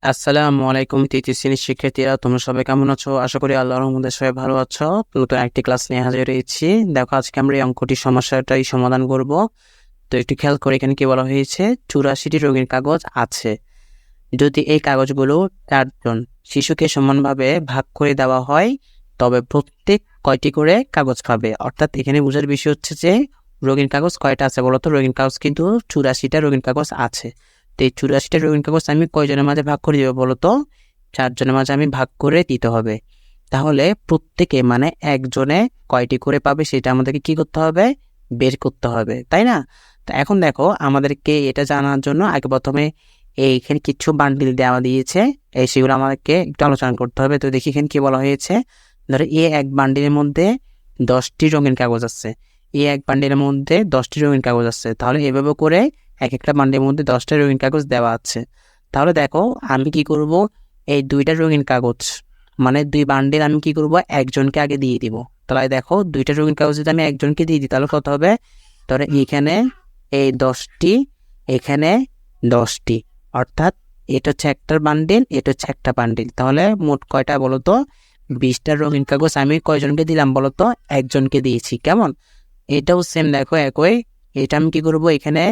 আসসালামু আলাইকুম তৃতীয় শ্রেণীর শিক্ষার্থীরা, তোমরা সবাই কেমন আছো? আশা করি আল্লাহর রহমতে সবাই ভালো আছো। নতুন একটি ক্লাস নিয়ে হাজির হয়েছি। দেখো, আজকে আমরা এই অঙ্কটির সমস্যাটাই সমাধান করব। তো একটু খেয়াল করে, এখানে কি বলা হয়েছে? 84টি রঙিন কাগজ আছে। যদি এই কাগজগুলো 4জন শিশুকে সমানভাবে ভাগ করে দেওয়া হয়, তবে প্রত্যেক কয়টি করে কাগজ পাবে? অর্থাৎ এখানে বোঝার বিষয় হচ্ছে যে রঙিন কাগজ কয়টা আছে বলতো। রঙিন কাগজ কিন্তু 84টা রঙিন কাগজ আছে। তো এই 84টা রঙিন কাগজ আমি কয়জনের মাঝে ভাগ করে দেবো বলতো? 4জনের মাঝে আমি ভাগ করে দিতে হবে। তাহলে প্রত্যেকে মানে একজনে কয়টি করে পাবে সেটা আমাদেরকে কি করতে হবে? বের করতে হবে, তাই না? তো এখন দেখো, আমাদেরকে এটা জানার জন্য আগে প্রথমে এইখানে কিছু বান্ডিল দেওয়া দিয়েছে, সেগুলো আমাদেরকে একটু আলোচনা করতে হবে। তো দেখি এখানে কি বলা হয়েছে। ধরো এক বান্ডিলের মধ্যে 10টি রঙিন কাগজ আছে। এক বান্ডিলের মধ্যে 10টি রঙিন কাগজ আছে। তাহলে এভাবে করে এক একটা বান্ডিলের মধ্যে 10টা রঙিন কাগজ দেওয়া আছে। তাহলে দেখো, আমি কি করব, এই 2টা রঙিন কাগজ মানে 2 বান্ডিল আমি কি করব, একজনকে আগে দিয়ে দিব। তাহলে দেখো, 2টা রঙিন কাগজ যদি আমি একজনকে দিয়ে দিই তাহলে কত হবে? ধরো এখানে এই 10টি, এখানে 10টি, অর্থাৎ এটা হচ্ছে একটা বান্ডিল, এটা হচ্ছে একটা বান্ডিল। তাহলে মোট কয়টা বলো তো? 20টা রঙিন কাগজ আমি কয়জনকে দিলাম বলো তো? একজনকে দিয়েছি। কেমন? এটাও সেম, দেখো একই। এটা আমি কি করব, এখানে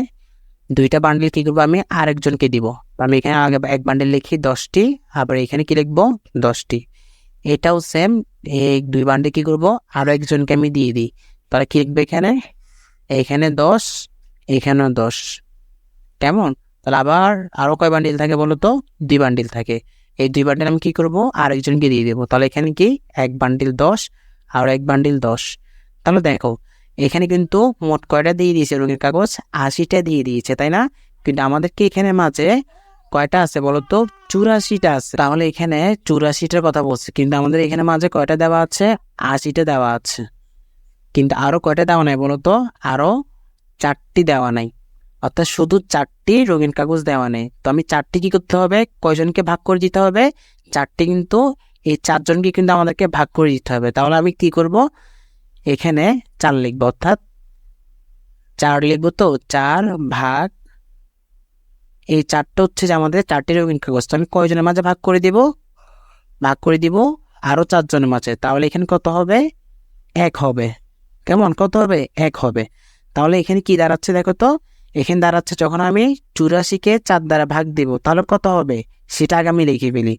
2টা বান্ডিল কি করবো, আমি আরেকজনকে দিব। আমি এখানে আগে এক বান্ডিল লিখি 10টি, আবার এখানে কি লিখবো? 10টি। এটাও সেম, এই 2 বান্ডিল কি করব, আরো একজনকে আমি দিয়ে দিই। তাহলে কি লিখবে এখানে? এখানে 10, এখানেও 10। কেমন? তাহলে আবার আরো কয় বান্ডিল থাকে বলো তো? 2 বান্ডিল থাকে। এই 2 বান্ডিল আমি কি করব, আরেকজনকে দিয়ে দেবো। তাহলে এখানে কি এক বান্ডিল 10 আর এক বান্ডিল 10। তাহলে দেখো, এখানে কিন্তু মোট কয়টা দিয়ে দিয়েছে রঙিন কাগজ? 80টা দিয়ে দিয়েছে, তাই না? কিন্তু আমাদেরকে এখানে মাঝে কয়টা আছে বলো তো? 84টা আছে। তাহলে এখানে 84টার কথা বলছে, কিন্তু আমাদের এখানে মাঝে কয়টা দেওয়া আছে? 80টা দেওয়া আছে। কিন্তু আরো কয়টা দেওয়া নাই বলো তো? আরো 4টি দেওয়া নাই। অর্থাৎ শুধু 4টি রঙিন কাগজ দেওয়া নেই। তো আমি 4টি কি করতে হবে? কয়জনকে ভাগ করে দিতে হবে? 4টি, কিন্তু এই 4জনকে কিন্তু আমাদেরকে ভাগ করে দিতে হবে। তাহলে আমি কি করব, এখানে 4 লিখবো, অর্থাৎ 4 লিখবো। তো 4 ভাগ, এই 4টা হচ্ছে যে আমাদের 4টি রঙিন কাগজ। তো আমি কয়জনের মাঝে ভাগ করে দিব? ভাগ করে দিব আরো 4জনের মাঝে। তাহলে এখানে কত হবে? 1 হবে। কেমন? কত হবে? 1 হবে। তাহলে এখানে কি দাঁড়াচ্ছে দেখো তো? এখানে দাঁড়াচ্ছে, যখন আমি 84কে 4 দ্বারা ভাগ দিব তাহলে কত হবে সেটা আগে আমি লিখে ফেলি।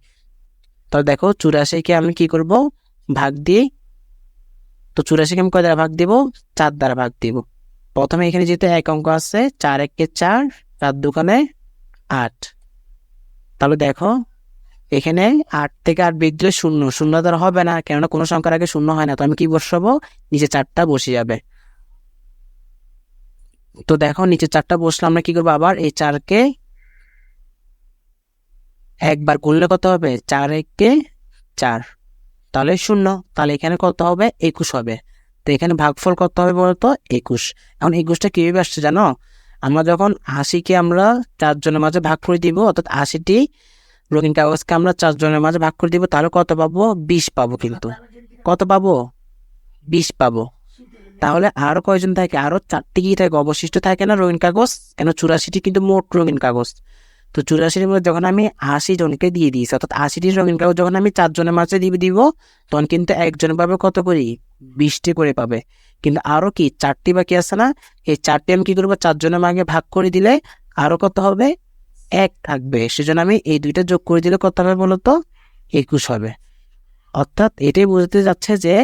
তাহলে দেখো, 84কে আমি কি করব, ভাগ দিই। তো 84কে আমি কয় দ্বারা ভাগ দিব? 4 দ্বারা ভাগ দিব। প্রথমে এখানে যেহেতু এক অঙ্ক আছে, 4 একে 4, 4 দুগুণে 8। তাহলে দেখো, এখানে 8 থেকে 8 বিয়োগ দিলে 0, 0 দ্বারা হবে না, কেননা কোনো সংখ্যার আগে 0 হয় না। তো আমি কি বসাবো? নিচে 4টা বসে যাবে। তো দেখো, নিচে 4টা বসলে আমরা কি করবো, আবার এই 4কে একবার গুনলে কত হবে? 4 একে 4, তাহলে 0। তাহলে এখানে কত হবে? 21 হবে। তো এখানে ভাগফল কত হবে বলতো? 21। এখন 21টা কিভাবে আসছে জানো? আমরা যখন 80কে আমরা 4জনের মাঝে ভাগ করে দিব, অর্থাৎ 80টি রঙিন কাগজকে আমরা 4জনের মাঝে ভাগ করে দিব, তাহলে কত পাবো? 20 পাবো। কিন্তু কত পাবো? 20 পাবো। তাহলে আরো কয়জন থাকে? আরো 4টি কি থাকে? অবশিষ্ট থাকে না রঙিন কাগজ? কেন 84টি কিন্তু মোট রঙিন কাগজ। তো 84টির মধ্যে যখন আমি 80 জনকে দিয়ে দিয়েছি, অর্থাৎ 80টি রঙিন কাগজ যখন আমি 4জনের মাঝে দিব, তখন কিন্তু একজন পাবে কত করে? 20টি করে পাবে। কিন্তু আরো কি 4টি বাকি আছে না? এই 4টি আমি কি করবো? 4জনের মাঝে ভাগ করে দিলে আরো কত হবে? 1 থাকবে। সেজন্য আমি এই 2টা যোগ করে দিলে কত হবে বলতো? 21 হবে। অর্থাৎ এটাই বুঝতে যাচ্ছে যে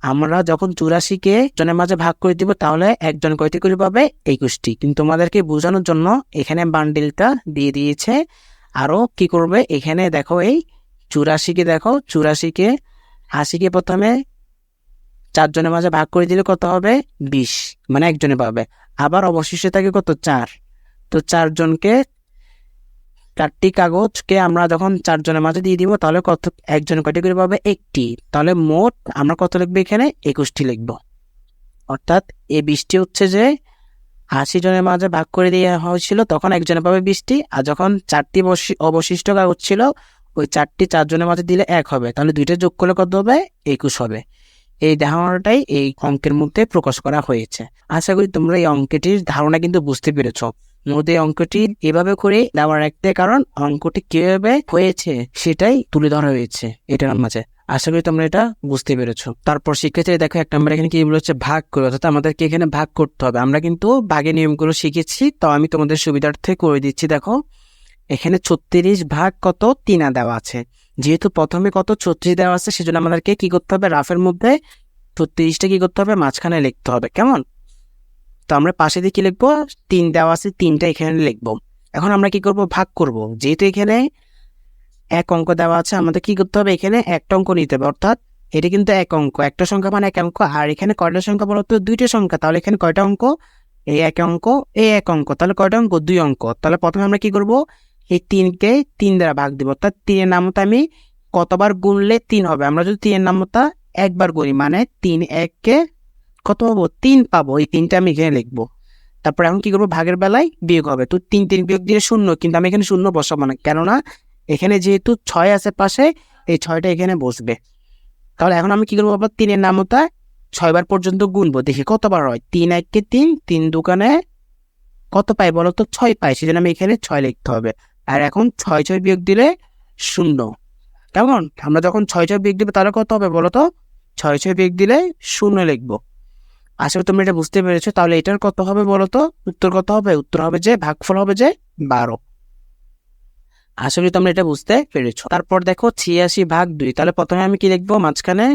আমরা যখন 84কে জনের মাঝে ভাগ করে দিব তাহলে একজন কয়টি করে পাবে? 21টি। কিন্তু তোমাদেরকে বোঝানোর জন্য এখানে বান্ডিলটা দিয়ে দিয়েছে। আরো কি করবে, এখানে দেখো, এই 84কে দেখো, 84কে 80কে প্রথমে 4জনের মাঝে ভাগ করে দিলে কত হবে? 20, মানে একজনে পাবে। আবার অবশিষ্ট থাকে কত? 4। তো 4জনকে 4টি কাগজকে আমরা যখন 4জনের মাঝে দিয়ে দিব তাহলে কত, একজন কয়টি করে পাবে? 1টি। তাহলে মোট আমরা কত লিখবো? এখানে 21টি লিখবো। অর্থাৎ এই 20টি হচ্ছে যে 80 জনের মাঝে ভাগ করে দেওয়া হয়েছিল, তখন একজনে পাবে 20টি। আর যখন 4টি অবশিষ্ট কাগজ ছিল, ওই 4টি 4জনের মাঝে দিলে 1 হবে। তাহলে 2টা যোগ করলে কত হবে? 21 হবে। এই ধারণাটাই এই অঙ্কের মধ্যে প্রকাশ করা হয়েছে। আশা করি তোমরা এই অঙ্কটির ধারণা কিন্তু বুঝতে পেরেছ। মূলত এই অঙ্কটি এভাবে করে দেওয়ার একটা কারণ অঙ্কটি কিভাবে হয়েছে সেটাই তুলে ধরা হয়েছে এটার মাঝে। আশা করি তোমরা এটা বুঝতে পেরেছো। তারপর শিক্ষার্থীরা দেখো 1 নম্বর এখানে কি বলেছে, ভাগ করে, অর্থাৎ আমাদেরকে এখানে ভাগ করতে হবে। আমরা কিন্তু ভাগের নিয়মগুলো শিখেছি, তো আমি তোমাদের সুবিধার্থে করে দিচ্ছি। দেখো এখানে 36 ভাগ কত 3 দেওয়া আছে, যেহেতু প্রথমে কত 36 দেওয়া আছে, সেজন্য আমাদেরকে কি করতে হবে, রাফের মধ্যে 36টা কি করতে হবে, মাঝখানে লিখতে হবে। কেমন? তো আমরা পাশে দিয়ে কি লিখবো, 3 দেওয়া আছে, 3টা এখানে লিখবো। এখন আমরা কি করব, ভাগ করব। যেহেতু এখানে এক অঙ্ক দেওয়া আছে, আমাদের কি করতে হবে, এখানে একটা অঙ্ক নিতে হবে, অর্থাৎ এটা কিন্তু এক অঙ্ক, একটা সংখ্যা মানে এক অঙ্ক। আর এখানে কয়টা সংখ্যা বলতো, 2টা সংখ্যা। তাহলে এখানে কয়টা অঙ্ক, এই এক অঙ্ক, এই এক অঙ্ক, তাহলে কয়টা অঙ্ক, 2 অঙ্ক। তাহলে প্রথমে আমরা কি করব, এই 3কে 3 দ্বারা ভাগ দিব, অর্থাৎ 3 নামতা আমি কতবার গুনলে 3 হবে। আমরা যদি 3 নামতা একবার গুনি, মানে 3 1-কে কত পাবো, 3 পাবো। এই 3টা আমি এখানে লিখবো। তারপর এখন কি করবো, ভাগের বেলায় বিয়োগ হবে। তো 3 3 বিয়োগ দিয়ে 0, কিন্তু আমি এখানে 0 বসাবো না, কেননা এখানে যেহেতু 6 আছে পাশে, এই 6টা এখানে বসবে। তাহলে এখন আমি কি করবো, আবার 3-এর নামতা 6 বার পর্যন্ত গুনবো, দেখি কতবার হয়। 3 1-কে 3, 3 2-কানে কত পাই বলো তো, 6 পাই। সেজন্য আমি এখানে 6 লিখতে হবে। আর এখন 6 6 বিয়োগ দিলে 0। কেমন? আমরা যখন 6 6 বিয়োগ দিব তাহলে কত হবে বলো তো, 6 6 বিয়োগ দিলে 0 লিখবো। আশা করি তোমরা এটা বুঝতে পেরেছো। তাহলে এটার কত হবে বলো তো, উত্তর কত হবে, উত্তর হবে যে ভাগফল হবে যে 12। আশা করি তোমরা এটা বুঝতে পেরেছো। তারপর দেখো 86 ভাগ 2, তাহলে প্রথমে আমি কি লিখবো, মাঝখানে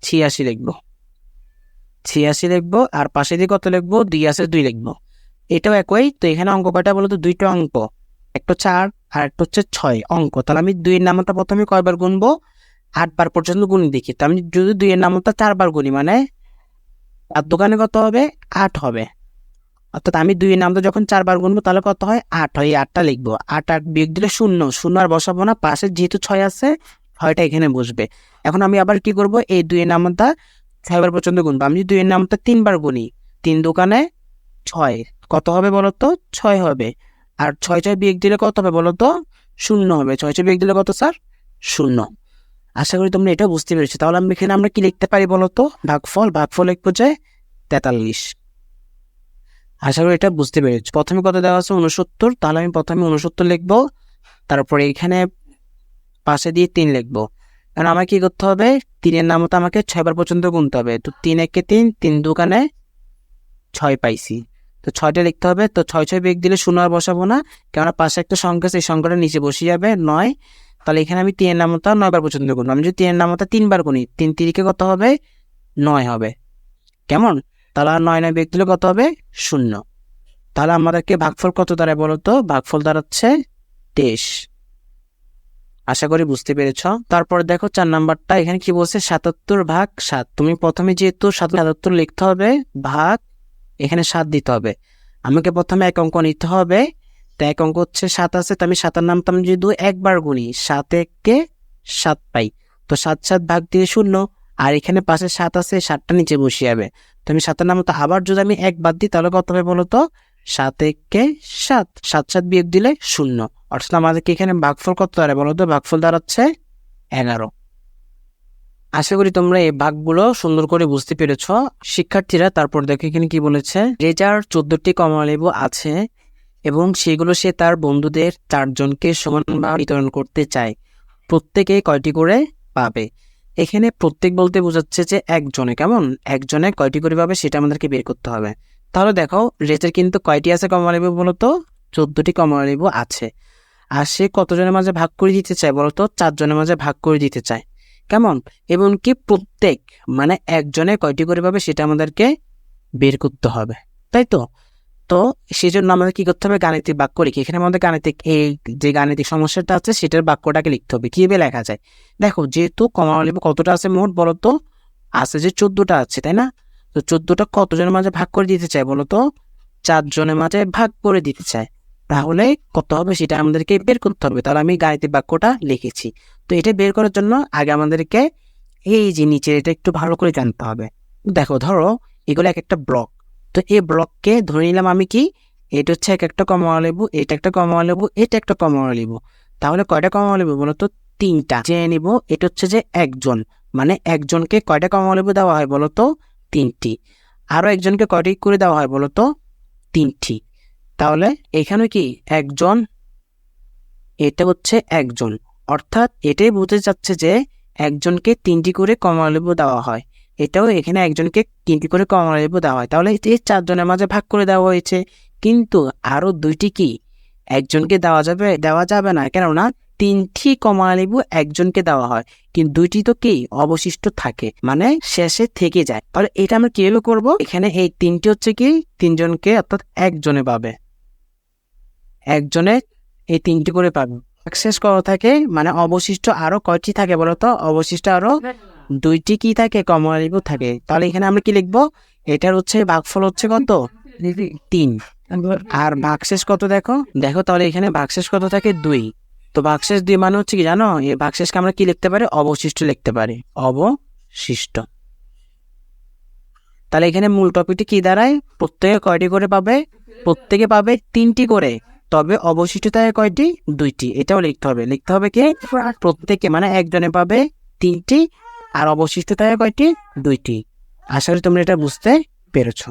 86 লিখবো, 86 লিখবো। আর পাশে দিয়ে কত লিখবো, 2 আছে, 2 লিখবো। এটাও একই। তো এখানে অঙ্ক কয়টা বলো তো, 2টা অঙ্ক, একটা 4 আর একটা হচ্ছে 6 অঙ্ক। তাহলে আমি 2 এর নামতা প্রথমে কয়বার গুনবো, 8 বার পর্যন্ত গুনি দেখি। তো আমি যদি 2 এর নামতা 4 বার গুনি, মানে আর দোকানে কত হবে, 8 হবে। অর্থাৎ আমি 2 এর নামতা যখন 4 বার গুনবো তাহলে কত হয়, 8 হয়। এই 8টা লিখবো। 8 8 বিয়োগ দিলে 0, 0 আর বসাবো না, পাশে যেহেতু 6 আছে 6টা এখানে বসবে। এখন আমি আবার কি করব, এই 2 এর নামতা 6 বার পর্যন্ত গুনবো। আমি যদি 2 এর নামতা 3 বার গুনি, 3 দোকানে 6, কত হবে বলতো, 6 হবে। আর 6 6 বিয়োগ দিলে কত হবে বলতো, 0 হবে। 6 6 বিয়োগ দিলে কত স্যার, 0। আশা করি তোমরা এটা বুঝতে পেরেছো। তাহলে এখানে আমরা কি লিখতে পারি বলতো, ভাগফল, ভাগফল লিখবো যে 43। আশা করি এটা বুঝতে পেরেছো। প্রথমে কত দেওয়া আছে, 69। তাহলে আমি প্রথমে 69 লিখবো, তারপরে এখানে পাশে দিয়ে 3 লিখবো। কারণ আমার কি করতে হবে, 3 এর নাম তো আমাকে 6 বার পর্যন্ত গুনতে হবে। তো 3 1-কে 3, 3 2-কানে 6 পাইছি। তো 6টা লিখতে হবে। তো 6 6 বিয়োগ দিলে 0 আর বসাবো না, কেননা পাশে একটা সংখ্যা, সেই সংখ্যাটা নিচে বসে যাবে 9। তাহলে এখানে আমি 3 এর নামতা 9 বার পর্যন্ত গুনবো। আমি যদি 3 এর নামতা 3 বার গুনি, 3 3-কে কত হবে, 9 হবে। কেমন? তাহলে আর 9 9 বিয়োগ দিলে কত হবে, 0। তাহলে আমাদেরকে ভাগফল কত দাঁড়ায় বলতো, ভাগফল দাঁড়াচ্ছে 23। আশা করি বুঝতে পেরেছ। তারপর দেখো 4 নাম্বারটা, এখানে কি বলছে, 77 ভাগ 7। তুমি প্রথমে যেহেতু 77 লিখতে হবে, ভাগ এখানে 7 দিতে হবে। আমাকে প্রথমে এক অঙ্ক নিতে হবে। তো এক অঙ্ক হচ্ছে 7 আছে, তো আমি 7 এর নামটা আমি যদি একবার গুনি, 7 1-কে 7 পাই। তো 7 7 ভাগ দিয়ে 0। আর এখানে পাশে 7 আছে, 7টা নিচে বসে যাবে। তো আমি 7 এর নামটা আবার যদি আমি 1 বাদ দিই তাহলে কত হবে বলতো, 7 1-কে 7, 7 7 বিয়োগ দিলে 0। অর্থাৎ আমাদেরকে এখানে ভাগফল কত দাঁড়ায় বলতো, ভাগফল দাঁড়াচ্ছে 11। আশা করি তোমরা এই ভাগগুলো সুন্দর করে বুঝতে পেরেছ শিক্ষার্থীরা। তারপর দেখো এখানে কি বলেছে, রেজার 14টি কমলালেবু আছে এবং সেগুলো সে তার বন্ধুদের 4 জনকে সমানভাবে বিতরণ করতে চায়। প্রত্যেকে কয়টি করে পাবে? এখানে প্রত্যেক বলতে বোঝাচ্ছে যে একজনে, কেমন, একজনে কয়টি করে পাবে সেটা আমাদেরকে বের করতে হবে। তাহলে দেখো রেজার কিন্তু কয়টি আছে কমলালেবু বলতো, 14টি কমলালেবু আছে। আর সে কতজনের মাঝে ভাগ করে দিতে চায় বলতো, 4 জনের মাঝে ভাগ করে দিতে চায়। কেমন? এবং কি প্রত্যেক মানে একজনে কয়টি করে পাবে সেটা আমাদেরকে বের করতে হবে, তাই তো? তো সেই জন্য আমাদের কি করতে হবে, গাণিতিক বাক্য লিখি। এখানে আমাদের গাণিতিক এই যে গাণিতিক সমস্যাটা আছে সেটার বাক্যটাকে লিখতে হবে। কিভাবে লেখা যায় দেখো, যেহেতু কমলালেবু কতটা আছে মোট বলতো, আছে যে 14টা আছে, তাই না? তো 14টা কতজনের মাঝে ভাগ করে দিতে চায় বলতো, 4 জনের মাঝে ভাগ করে দিতে চায়। তাহলে কত হবে সেটা আমাদেরকে বের করতে হবে। তাহলে আমি গাণিতিক বাক্যটা লিখেছি। তো এটা বের করার জন্য আগে আমাদেরকে এই যে নিচে এটা একটু ভালো করে জানতে হবে। দেখো ধরো এগুলো এক একটা ব্লক। তো এই ব্লককে ধরে নিলাম আমি কি, এটা হচ্ছে এক একটা কমলালেবু, এটা একটা কমলালেবু, এটা একটা কমলালেবু। তাহলে কয়টা কমলালেবু বলতো, 3টা। জেনে নিব এটা হচ্ছে যে একজন, মানে একজনকে কয়টা কমলালেবু দেওয়া হয় বলতো, 3টি। আরো একজনকে কয়টি করে দেওয়া হয় বলতো, 3টি। তাহলে এখানে কি একজন, এটা হচ্ছে একজন, অর্থাৎ এটাই বোঝা যাচ্ছে যে একজনকে 3টি করে কমলালেবু দেওয়া হয়। এটাও এখানে একজনকে 3টি করে কমলালেবু দেওয়া হয়। তাহলে এই 4 জনের মাঝে ভাগ করে দেওয়া হয়েছে। কিন্তু আরো 2টি কি একজনকে দেওয়া যাবে না, কেননা 3টি কমলালেবু একজনকে দেওয়া হয়, কিন্তু 2টি তো কি অবশিষ্ট থাকে, মানে শেষে থেকে যায়। তাহলে এটা আমরা কিভাবে করব? এখানে এই 3টি হচ্ছে কি 3জনকে, অর্থাৎ একজনে পাবে, একজনে এই 3টি করে পাবে। শেষ কত থাকে, মানে অবশিষ্ট আরো কয়টি থাকে বলতো? অবশিষ্ট আরো 2টি কি থাকে, কমলালেবু থাকে। তাহলে এখানে আমরা কি লিখবো? এটার হচ্ছে ভাগফল হচ্ছে কত? 3। আর ভাগশেষ কত দেখো, তাহলে এখানে ভাগশেষ কত থাকে? 2। তো ভাগশেষ 2 মানে হচ্ছে কি জানো? এই ভাগশেষকে আমরা কি লিখতে পারি? অবশিষ্ট লিখতে পারি, অবশিষ্ট। তাহলে এখানে মূল টপিকটি কি দাঁড়ায়? প্রত্যেকে কয়টি করে পাবে? প্রত্যেকে পাবে 3টি করে, তবে অবশিষ্ট থাকে কয়টি? 2টি। এটাও লিখতে হবে কি প্রত্যেকে, মানে একজনে পাবে 3টি, আর অবশিষ্ট থাকে কয়টি? 2টি। আশা করি তোমরা এটা বুঝতে পেরেছো।